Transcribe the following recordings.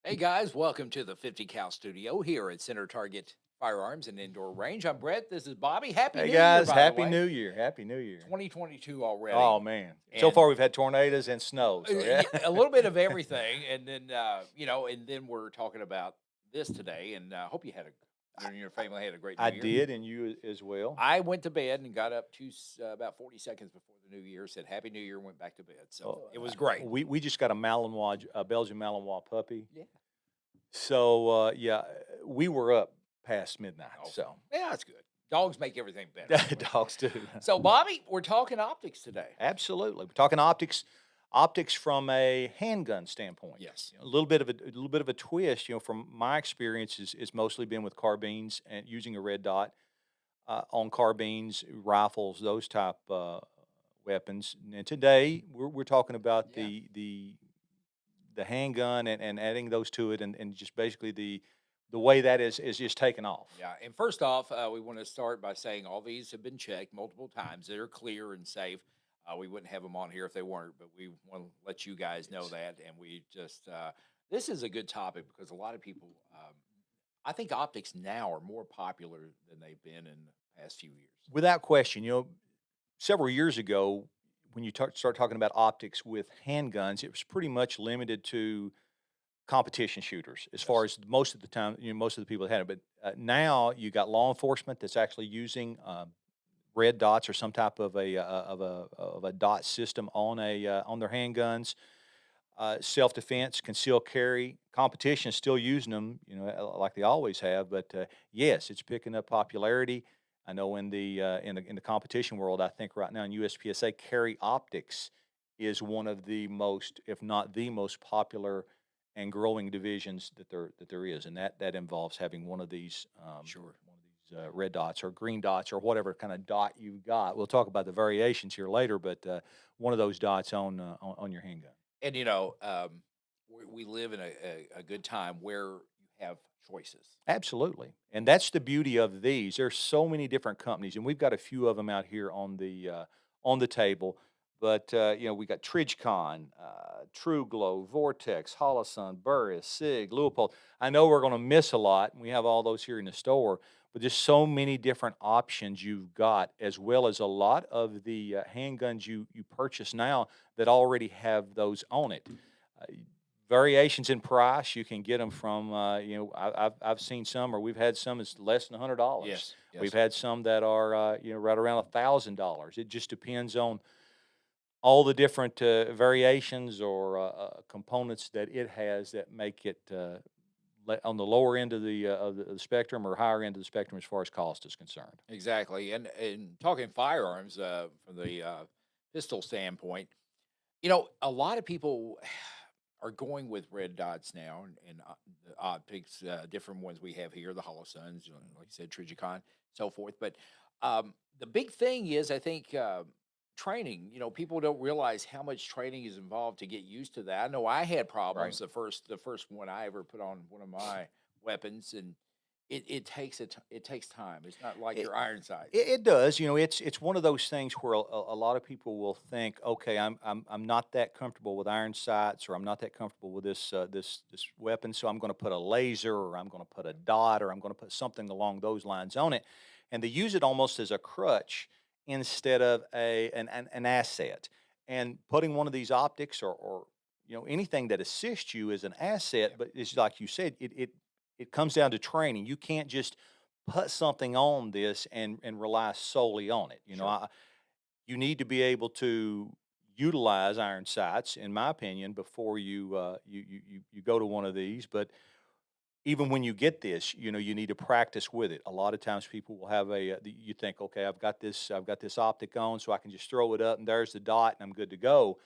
Hey guys, welcome to the 50 Cal studio here at Center Target Firearms and Indoor Range. I'm Brett. This is Bobby. Happy Hey New Year, guys, by the happy way. New Year. Happy New Year. 2022 already. Oh man. So And far we've had tornadoes and snow. So yeah. yeah, a little bit of everything. And then, and then we're talking about this today. And hope you had you and your family had a great New I Year. did and you as well. I went to bed and got up to about 40 seconds before the New Year, said Happy New Year, went back to bed. So Oh, it was great. we just got a Malinois, a Belgian Malinois puppy. Yeah. So yeah, we were up past midnight. Oh, So yeah, that's good. Dogs make everything better anyway. dogs too. So, Bobby, we're talking optics today. Absolutely. We're talking optics from a handgun standpoint. Yes. A little bit of a twist, from my experience is mostly been with carbines and using a red dot on carbines, rifles, those type weapons. And today we're talking about Yeah. the handgun and adding those to it, and just basically the way that is just taken off. Yeah. And first off, we want to start by saying all these have been checked multiple times. They're clear and safe. We wouldn't have them on here if they weren't, but we want to let you guys know Yes. that. And we just, this is a good topic because a lot of people, I think optics now are more popular than they've been in the past few years. Without question, several years ago when you start talking about optics with handguns, it was pretty much limited to competition shooters as far Yes. as most of the time, most of the people that had it. But now you got law enforcement that's actually using red dots or some type of a dot system on their handguns. Self defense, concealed carry, competition is still using them, like they always have. But yes, it's picking up popularity. I know in the competition world, I think right now in USPSA, carry optics is one of the most, if not the most popular and growing divisions that there is, and that involves having Sure. one of these red dots or green dots or whatever kind of dot you've got. We'll talk about the variations here later, but one of those dots on your handgun. And, we live in a good time where you have choices. Absolutely, and that's the beauty of these. There's so many different companies, and we've got a few of them out here on the table. But we got Tridgecon, True Glow, Vortex, Holosun, Burris, Sig, Leupold. I know we're going to miss a lot, and we have all those here in the store. But just so many different options you've got, as well as a lot of the handguns you purchase now that already have those on it. Uh, Variations in price, you can get them from, I've seen some, or we've had some as less than $100. Yes. We've Yes. had some that are, right around $1,000. It just depends on all the different variations or components that it has that make it on the lower end of the spectrum or higher end of the spectrum as far as cost is concerned. Exactly. And talking firearms from the pistol standpoint, a lot of people are going with red dots now and the optics, different ones we have here, the Holosuns, like you said, Trijicon, so forth. But the big thing is, I think, training. People don't realize how much training is involved to get used to that. I know I had Right. problems the first one I ever put on one of my weapons, and it takes time. It's not like It, your iron sights. it does. It's one of those things where a lot of people will think, okay, I'm not that comfortable with iron sights, or I'm not that comfortable with this weapon, so I'm going to put a laser, or I'm going to put a dot, or I'm going to put something along those lines on it, and they use it almost as a crutch instead of an asset. And putting one of these optics or anything that assists you is an asset, Yeah, but it's like you said, it comes down to training. You can't just put something on this and rely solely on it. sure. You need to be able to utilize iron sights, in my opinion, before you go to one of these. But even when you get this, you need to practice with it. A lot of times, people will have you think, okay, I've got this optic on, so I can just throw it up, and there's the dot, and I'm good to go.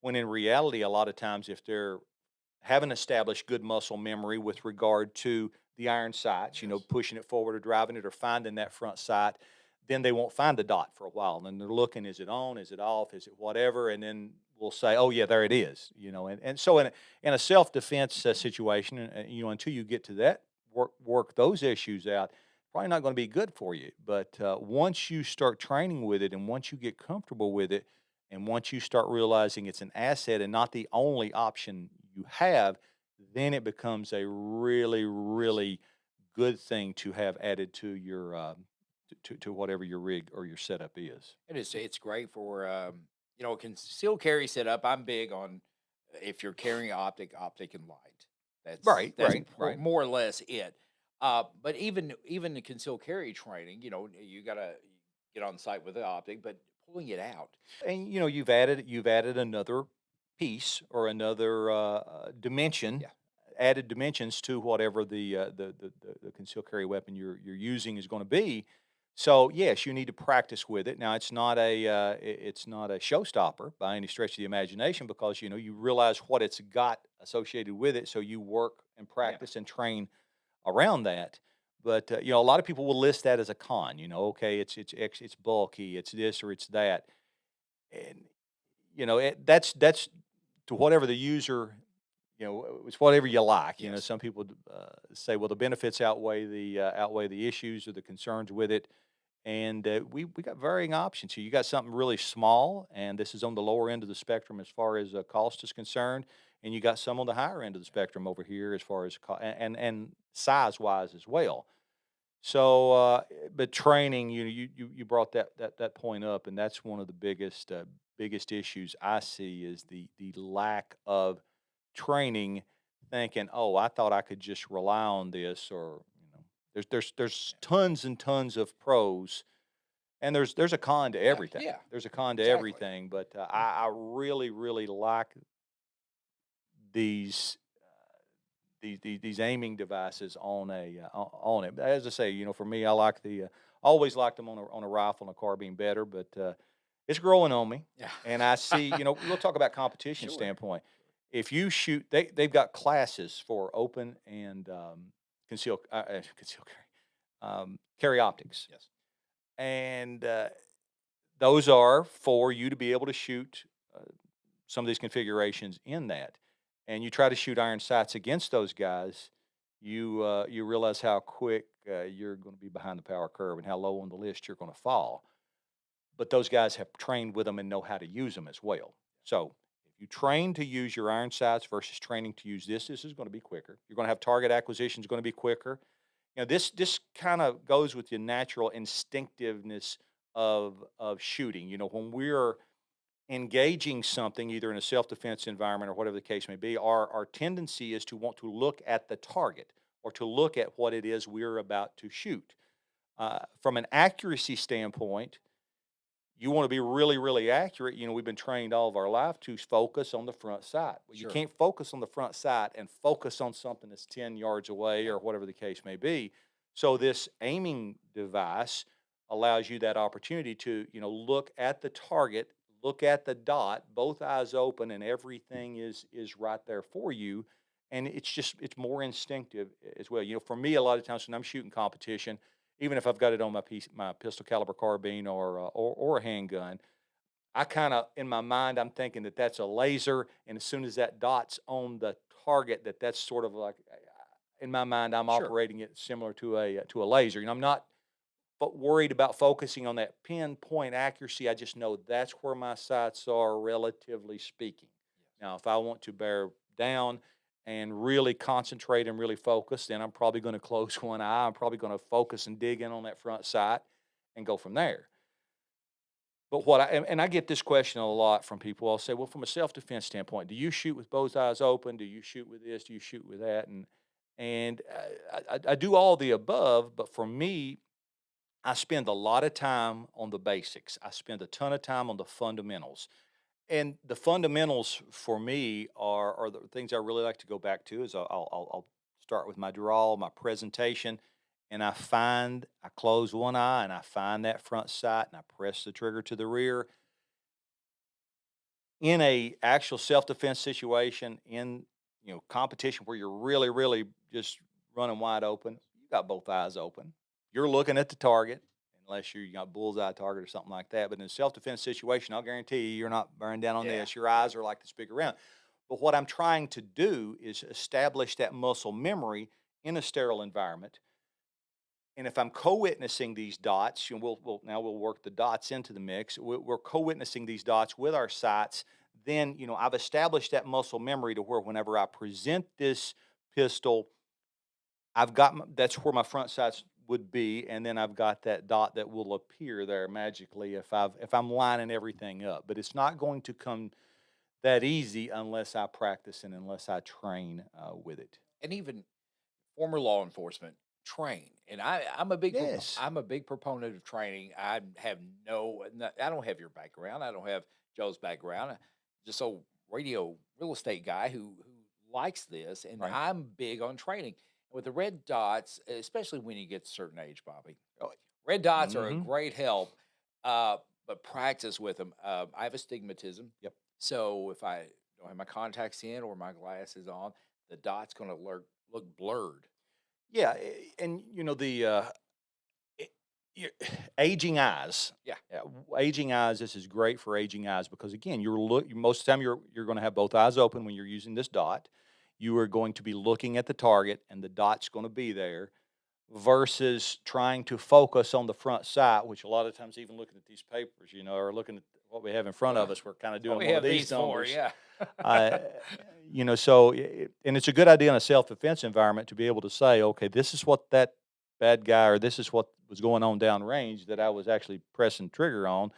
When in reality, a lot of times, if they're haven't established good muscle memory with regard to the iron sights, Yes. pushing it forward or driving it or finding that front sight, then they won't find the dot for a while. And then they're looking, is it on? Is it off? Is it whatever? And then we'll say, oh, yeah, there it is. And so in a self defense situation, until you get to that, work those issues out, probably not going to be good for you. But once you start training with it and once you get comfortable with it, and once you start realizing it's an asset and not the only option you have, then it becomes a really, Yes. really good thing to have added to your to whatever your rig or your setup is. It's great for, a concealed carry setup. I'm big on if you're carrying optic and light. Right, That's right, right. more or less it. But even the concealed carry training, you gotta get on site with the optic, but pulling it out. And you've added another piece or another dimension, Yeah, added dimensions to whatever the concealed carry weapon you're using is going to be. So yes, you need to practice with it. Now it's not a showstopper by any stretch of the imagination because you realize what it's got associated with it. So you work and yeah, practice and train around that. But a lot of people will list that as a con. Okay, it's bulky, it's this or it's that, and that's to whatever the user, it's whatever you like. yes, Some people say, well, the benefits outweigh the issues or the concerns with it, and we got varying options here. You got something really small, and this is on the lower end of the spectrum as far as cost is concerned, and you got some on the higher end of the spectrum over here as far as and size wise as well. So, but training, you brought that point up, and that's one of the biggest issues I see is the lack of training. Thinking, oh, I thought I could just rely on this, or there's yeah, tons and tons of pros, and there's a con to yeah, everything. yeah, There's a con to exactly. everything, but I really really like these these aiming devices on on it. As I say, for me, I like always liked them on a rifle and a carbine better, but it's growing on me. Yeah, And I see, we'll talk about competition sure. standpoint. If you shoot, they've got classes for open and conceal carry optics, Yes, and those are for you to be able to shoot uh, some of these configurations in that, and you try to shoot iron sights against those guys, you realize how quick you're going to be behind the power curve and how low on the list you're going to fall. But those guys have trained with them and know how to use them as well. So if you train to use your iron sights versus training to use this is going to be quicker. You're going to have target acquisition is going to be quicker. This kind of goes with your natural instinctiveness of shooting. When we're engaging something either in a self-defense environment or whatever the case may be, our tendency is to want to look at the target or to look at what it is we're about to shoot. From an accuracy standpoint, you want to be really, really accurate. We've been trained all of our life to focus on the front sight. Well, you sure. can't focus on the front sight and focus on something that's 10 yards away Yeah, or whatever the case may be. So this aiming device allows you that opportunity to, look at the target, look at the dot, both eyes open, and everything is right there for you. And it's more instinctive as well. For me, a lot of times when I'm shooting competition, even if I've got it on my pistol caliber carbine or a handgun, I kind of in my mind I'm thinking that that's a laser, and as soon as that dot's on the target, that's sort of like in my mind I'm sure. operating it similar to a laser. I'm not but worried about focusing on that pinpoint accuracy. I just know that's where my sights are, relatively speaking. Yes. Now, if I want to bear down and really concentrate and really focus, then I'm probably going to close one eye. I'm probably going to focus and dig in on that front sight and go from there. But and I get this question a lot from people. I'll say, well, from a self defense standpoint, do you shoot with both eyes open? Do you shoot with this? Do you shoot with that? And I do all the above. But for me, I spend a lot of time on the basics. I spend a ton of time on the fundamentals. And the fundamentals for me are the things I really like to go back to is I'll start with my draw, my presentation, and I close one eye and I find that front sight and I press the trigger to the rear. In a actual self-defense situation, in competition where you're really, really just running wide open, you got both eyes open. You're looking at the target, unless you got bullseye target or something like that. But in a self-defense situation, I'll guarantee you're not bearing down on Yeah, this. Your yeah, eyes are like this big around. But what I'm trying to do is establish that muscle memory in a sterile environment. And if I'm co-witnessing these dots, we'll work the dots into the mix. We're co-witnessing these dots with our sights. then I've established that muscle memory to where whenever I present this pistol, that's where my front sights would be, and then I've got that dot that will appear there magically if I'm lining everything up. But it's not going to come that easy unless I practice and unless I train with it. And even former law enforcement train, and Yes. I'm a big proponent of training. I have I don't have your background. I don't have Joe's background. Just a radio real estate guy who likes this, and Right. I'm big on training. With the red dots, especially when you get to a certain age, Bobby, Oh, red dots are a mm-hmm. great help. But practice with them. I have astigmatism, Yep. so if I don't have my contacts in or my glasses on, the dot's going to look blurred. Yeah, and i- y- aging eyes. Yeah. Aging eyes. This is great for aging eyes because again, most of the time you're going to have both eyes open when you're using this dot. You are going to be looking at the target, and the dot's going to be there. Versus trying to focus on the front sight, which a lot of times, even looking at these papers, or looking at what we have in front Well, of us, we're kind of that's what doing we one of have these these for, numbers. yeah. Uh, and it's a good idea in a self defense environment to be able to say, okay, this is what that bad guy, or this is what was going on downrange that I was actually pressing trigger on.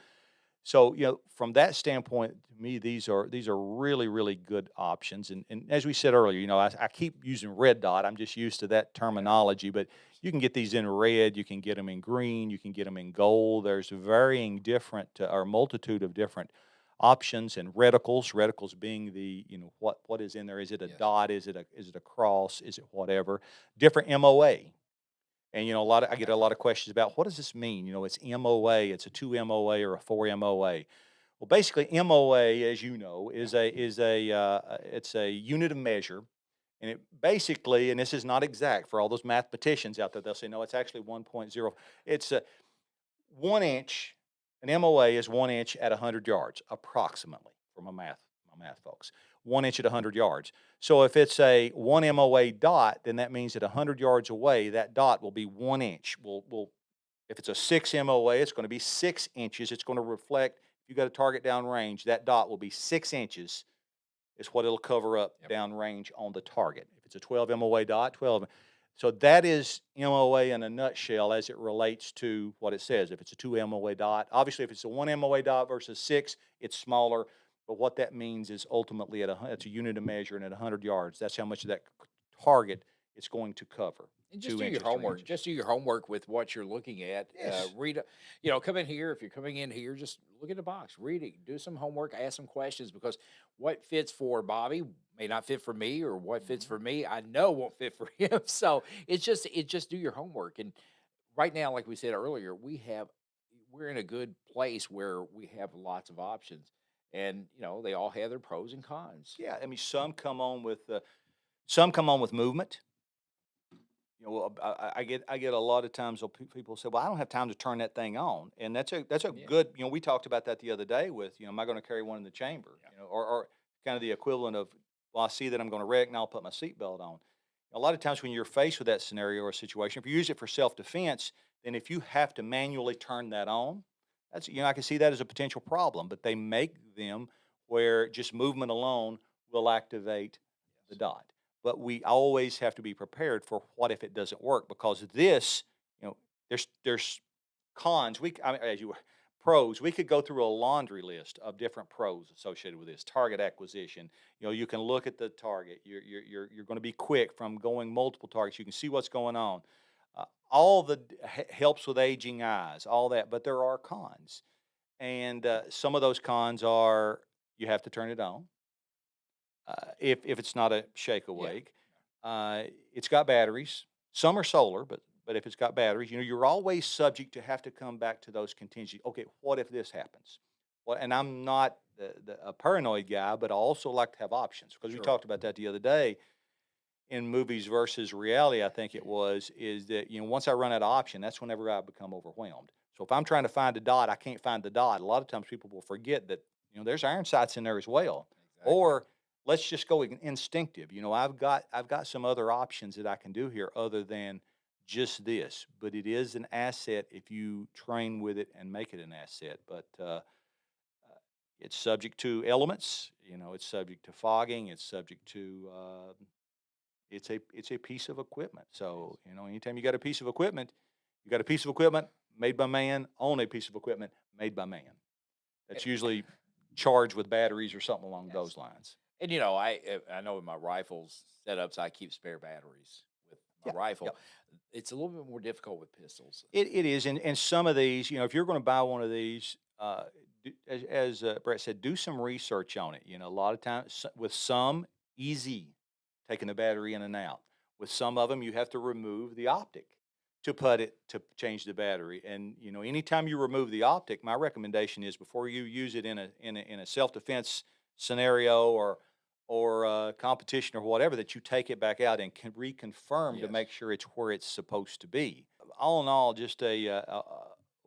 So, from that standpoint, to me, these are really, really good options. And as we said earlier, I keep using red dot. I'm just used to that Yeah, terminology, but you can get these in red, you can get them in green, you can get them in gold. There's varying different or multitude of different options and reticles. Reticles being the what is in there? Is it a yes. dot? Is it a cross? Is it whatever? Different MOA. And I get Okay. a lot of questions about what does this mean? It's MOA, it's a 2 MOA or a 4 MOA. Well, basically, MOA, as you know, Yeah. it's a unit of measure, and it basically, and this is not exact for all those mathematicians out there. They'll say no, it's actually 1.0. It's a 1 inch. An MOA is 1 inch at 100 yards, approximately, for my math folks. 1 inch at 100 yards. So if it's a 1 MOA dot, then that means that 100 yards away, that dot will be 1 inch. Will If it's a 6 MOA, it's going to be 6 inches. It's going to reflect. If you got a target downrange, that dot will be 6 inches. Is what it'll cover up Yep. downrange on the target. If it's a 12 MOA dot, 12. So that is MOA in a nutshell as it relates to what it says. If it's a 2 MOA dot, obviously if it's a 1 MOA dot versus 6, it's smaller. But what that means is ultimately it's a unit of measure, and at 100 yards, that's how much of that target it's going to cover. And just Two do your inches, three homework. inches. Just do your homework with what you're looking at. Yes. Come in here. If you're coming in here, just look at the box, read it, do some homework, ask some questions because what fits for Bobby may not fit for me, or what fits Mhm. for me, I know won't fit for him. So it's just do your homework. And right now, like we said earlier, we're in a good place where we have lots of options, and they all have their pros and cons. Yeah, I mean, some come on with movement. Well, I get a lot of times people say, "Well, I don't have time to turn that thing on," and that's a Yeah, good. We talked about that the other day with am I going to carry one in the chamber? yeah, Or kind of the equivalent of, well, I see that I'm going to wreck, and I'll put my seatbelt on. A lot of times when you're faced with that scenario or situation, if you use it for self defense, then if you have to manually turn that on, that's I can see that as a potential problem. But they make them where just movement alone will activate the yes, dot, but we always have to be prepared for what if it doesn't work, because this, there's cons. I mean, as you pros, we could go through a laundry list of different pros associated with this target acquisition. You can look at the target. You're going to be quick from going multiple targets. You can see what's going on. All the helps with aging eyes, all that, but there are cons, and some of those cons are you have to turn it on if it's not a shake yeah, awake. It's got batteries. Some are solar, but if it's got batteries, you're always subject to have to come back to those contingencies. Okay, what if this happens? Well, and I'm not a paranoid guy, but I also like to have options because we sure, talked about that the other day in movies versus reality. I think it was is that once I run out of option, that's whenever I become overwhelmed. So if I'm trying to find a dot, I can't find the dot. A lot of times people will forget that there's iron sights in there as well, exactly. or let's just go instinctive. I've got some other options that I can do here other than just this, but it is an asset if you train with it and make it an asset. But It's subject to elements. It's subject to fogging. It's subject to it's a piece of equipment. It is. So anytime you got a piece of equipment, you got a piece of equipment made by man on a piece of equipment made by man. That's usually charged with batteries or something along Yes. those lines. And I know in my rifles setups I keep spare batteries with my Yeah, yeah. rifle. It's a little bit more difficult with pistols. It is, and some of these, if you're going to buy one of these, as Brett said, do some research on it. A lot of times with some, easy taking the battery in and out. With some of them, you have to remove the optic to put it to change the battery. And anytime you remove the optic, my recommendation is before you use it in a self defense scenario or competition or whatever, that you take it back out and can reconfirm to Yes. make sure it's where it's supposed to be. All in all, just a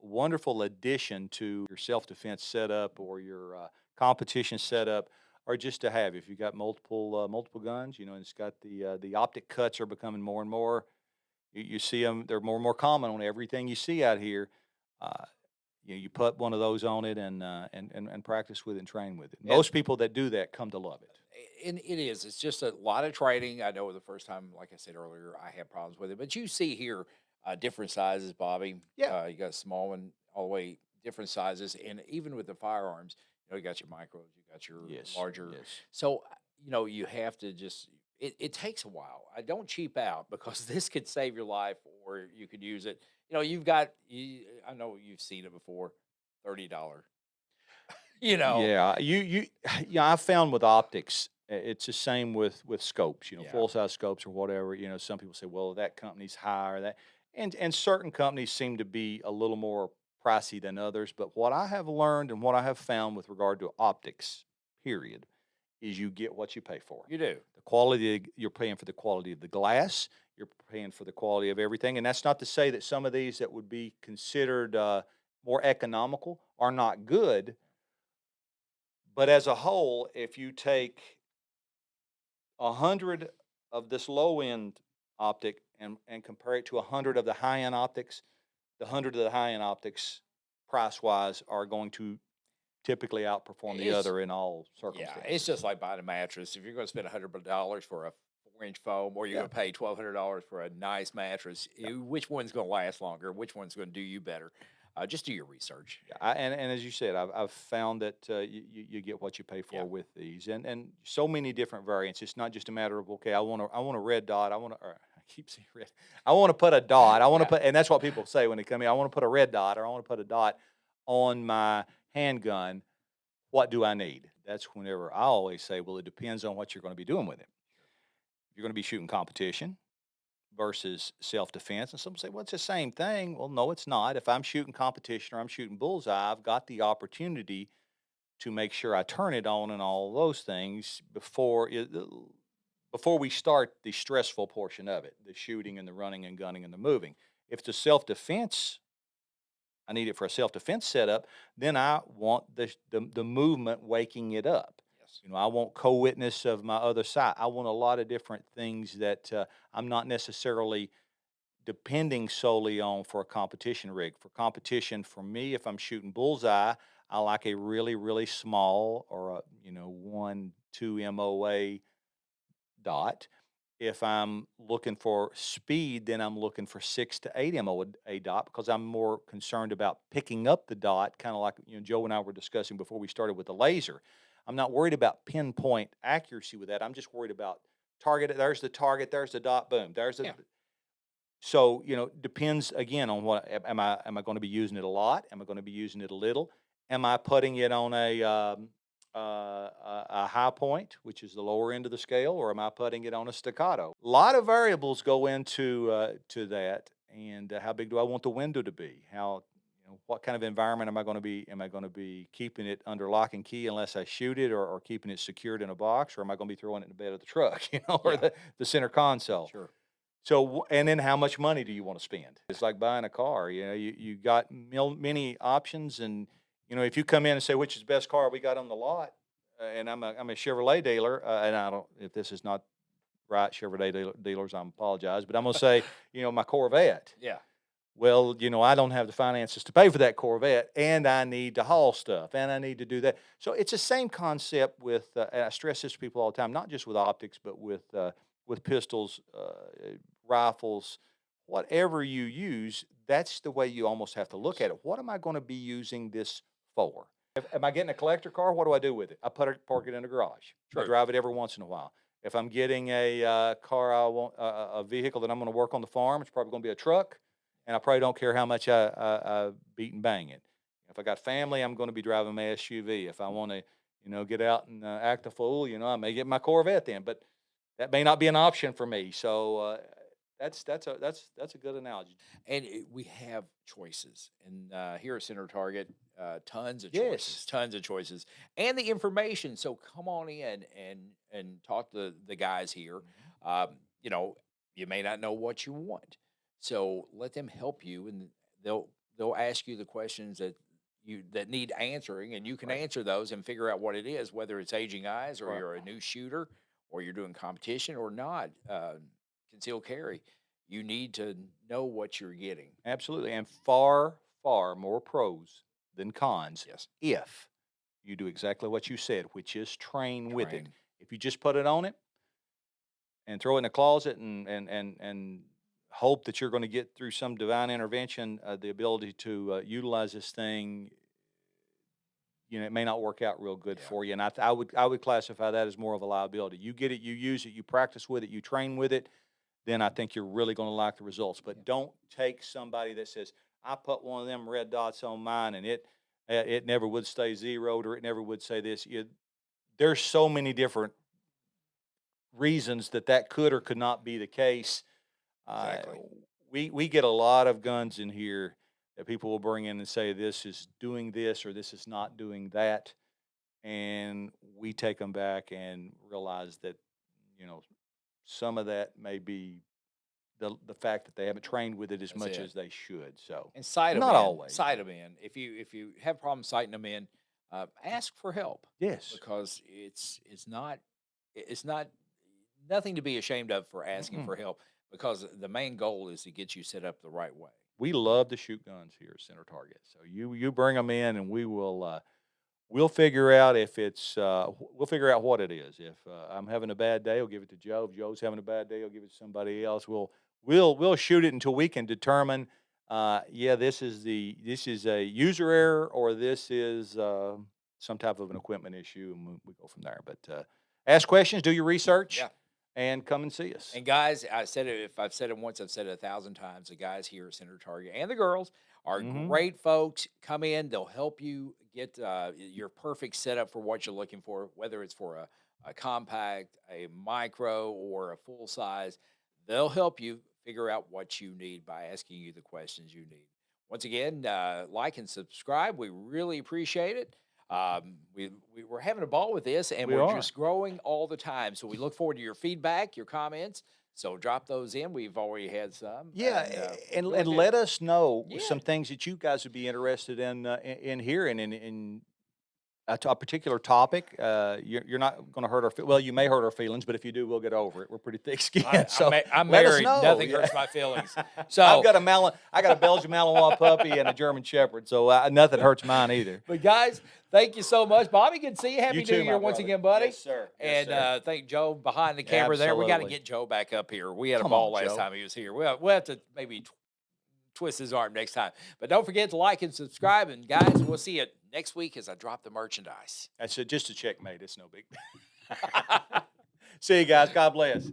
wonderful addition to your self defense setup or your competition setup, or just to have. If you've got multiple guns, and it's got the optic cuts are becoming more and more. You see them; they're more and more common on everything you see out here. Uh, you put one of those on it and practice with it and train with it. And Most people that do that come to love it. and it is. It's just a lot of training. I know the first time, like I said earlier, I had problems with it. But you see here different sizes, Bobby. Yeah. You got a small one all the way different sizes, and even with the firearms, you got your micros, you got your Yes. larger. Yes. So you have to just. It takes a while. I don't cheap out because this could save your life, or you could use it. You've got. I know you've seen it before. $30. You know. Yeah, yeah. I found with optics, it's the same with scopes. Yeah. Full size scopes or whatever. Some people say, well, that company's higher. And certain companies seem to be a little more pricey than others. But what I have learned and what I have found with regard to optics, period, is you get what you pay for. You do. The quality you're paying for the quality of the glass. You're paying for the quality of everything. And that's not to say that some of these that would be considered more economical are not good, but as a whole, if you take 100 of this low end optic and compare it to 100 of the high end optics, the 100 of the high end optics, price wise, are going to typically outperform the It's other in all Yeah, it's circumstances. just like buying a mattress. If you're going to spend $100 for a 4-inch foam, or you're Yeah. going to pay $1,200 for a nice mattress, which one's going to last longer? Which one's going to do you better? Just do your research. Yeah, and as you said, I've found that you get what you pay Yeah, for with these, and so many different variants. It's not just a matter of, okay, I want a red dot. I keep saying red. I want to put a dot. I want to yeah, put, and that's what people say when they come in. I want to put a red dot, or I want to put a dot on my handgun. What do I need? That's whenever I always say, well, it depends on what you're going to be doing with it. If you're going to be shooting competition versus self-defense. And some say, well, it's the same thing. Well, no, it's not. If I'm shooting competition or I'm shooting bullseye, I've got the opportunity to make sure I turn it on and all those things before we start the stressful portion of it, the shooting and the running and gunning and the moving. If it's a self-defense, I need it for a self-defense setup, then I want the movement waking it up. yes, I want co-witness of my other side. I want a lot of different things that I'm not necessarily depending solely on for a competition rig. For competition, for me, if I'm shooting bullseye, I like a really, really small or a 1, 2 MOA dot. If I'm looking for speed, then I'm looking for 6 to 8 MOA dot because I'm more concerned about picking up the dot, kind of like Joe and I were discussing before we started with the laser. I'm not worried about pinpoint accuracy with that. I'm just worried about target. There's the target. There's the dot. Boom. There's the yeah. so, depends again on what am I going to be using it a lot? Am I going to be using it a little? Am I putting it on a high point, which is the lower end of the scale, or am I putting it on a staccato? A lot of variables go into to that, and how big do I want the window to be? How what kind of environment am I going to be? Am I going to be keeping it under lock and key unless I shoot it, or keeping it secured in a box, or am I going to be throwing it in the bed of the truck, or Yeah, the center console? sure. So, and then how much money do you want to spend? It's like buying a car. You got many options, and if you come in and say which is the best car we got on the lot, and I'm a Chevrolet dealer, and I don't if this is not right, Chevrolet dealers, I apologize, but I'm gonna say my Corvette. Yeah, Well, I don't have the finances to pay for that Corvette, and I need to haul stuff, and I need to do that. So it's the same concept with, and I stress this to people all the time, not just with optics, but with pistols, rifles, whatever you use. That's the way you almost have to look at it. What am I going to be using this for? Am I getting a collector car? What do I do with it? I park it in the garage. I True. drive it every once in a while. If I'm getting a car, I want a vehicle that I'm going to work on the farm. It's probably going to be a truck, and I probably don't care how much I beat and bang it. If I got family, I'm going to be driving my SUV. If I want to, get out and act a fool, I may get my Corvette then, but that may not be an option for me. So that's a good analogy. And we have choices, and here at Center Target, tons of choices, Yes. tons of choices, and the information. So come on in and talk to the guys here. Mhm. You know, you may not know what you want, so let them help you, and they'll ask you the questions that need answering, and you can Right. answer those and figure out what it is, whether it's aging eyes or Right. you're a new shooter or you're doing competition or not. Concealed carry, you need to know what you're getting. Absolutely, and far, far more pros than cons Yes. if you do exactly what you said, which is train with it. Train. If you just put it on it and throw it in a closet and hope that you're going to get through some divine intervention, the ability to utilize this thing, it may not work out real good Yeah. for you. And I would classify that as more of a liability. You get it, you use it, you practice with it, you train with it, then I think you're really going to like the results. Yeah. But don't take somebody that says, "I put one of them red dots on mine, and it never would stay zeroed, or it never would say this." There's so many different reasons that could or could not be the case. Uh, Exactly. we get a lot of guns in here that people will bring in and say this is doing this or this is not doing that, and we take them back and realize that you know some of that may be the fact that they haven't trained with it as That's much it. as they should. So And sight them not in. always, Sight but them in. If you have problems sighting them in, ask for help, yes. because it's not nothing to be ashamed of for asking Mm-mm. for help, because the main goal is to get you set up the right way. We love to shoot guns here at Center Target. So you bring them in, and we'll figure out if it's we'll figure out what it is. If I'm having a bad day, I'll give it to Joe. If Joe's having a bad day, I'll give it to somebody else. We'll shoot it until we can determine. Yeah, this is a user error, or this is some type of an equipment issue, and we go from there. But ask questions, do your research, Yeah. and come and see us. And guys, I said it. If I've said it once, I've said it 1,000 times. The guys here at Center Target and the girls are Hmm. great folks. Come in, they'll help you get your perfect setup for what you're looking for, whether it's for a compact, a micro, or a full size. They'll help you figure out what you need by asking you the questions you need. Once again, like and subscribe. We really appreciate it. We're having a ball with this, and We we're are. just growing all the time. So we look forward to your feedback, your comments. So drop those in. We've already had some, Yeah, and and really and did. let us know Yeah, some things that you guys would be interested in hearing in a particular topic. You're not going to hurt our well, you may hurt our feelings, but if you do, we'll get over it. We're pretty thick skinned, so I'm let us married. know. Nothing Yeah. hurts my feelings. I've So, got I got a Belgian Malinois puppy and a German Shepherd, so nothing hurts mine either. but guys, thank you so much, Bobby. Good to see you. You Happy New too, my Year once brother. again, buddy. Yes, sir. Yes, And sir. thank Joe behind the camera there. We got to Absolutely. get Joe back up here. We had a Come on, ball last Joe. time he was here. We'll have to maybe twist his arm next time. But don't forget to like and subscribe. And guys, we'll see you next week as I drop the merchandise. That's just a checkmate. It's no big. See you guys. God bless.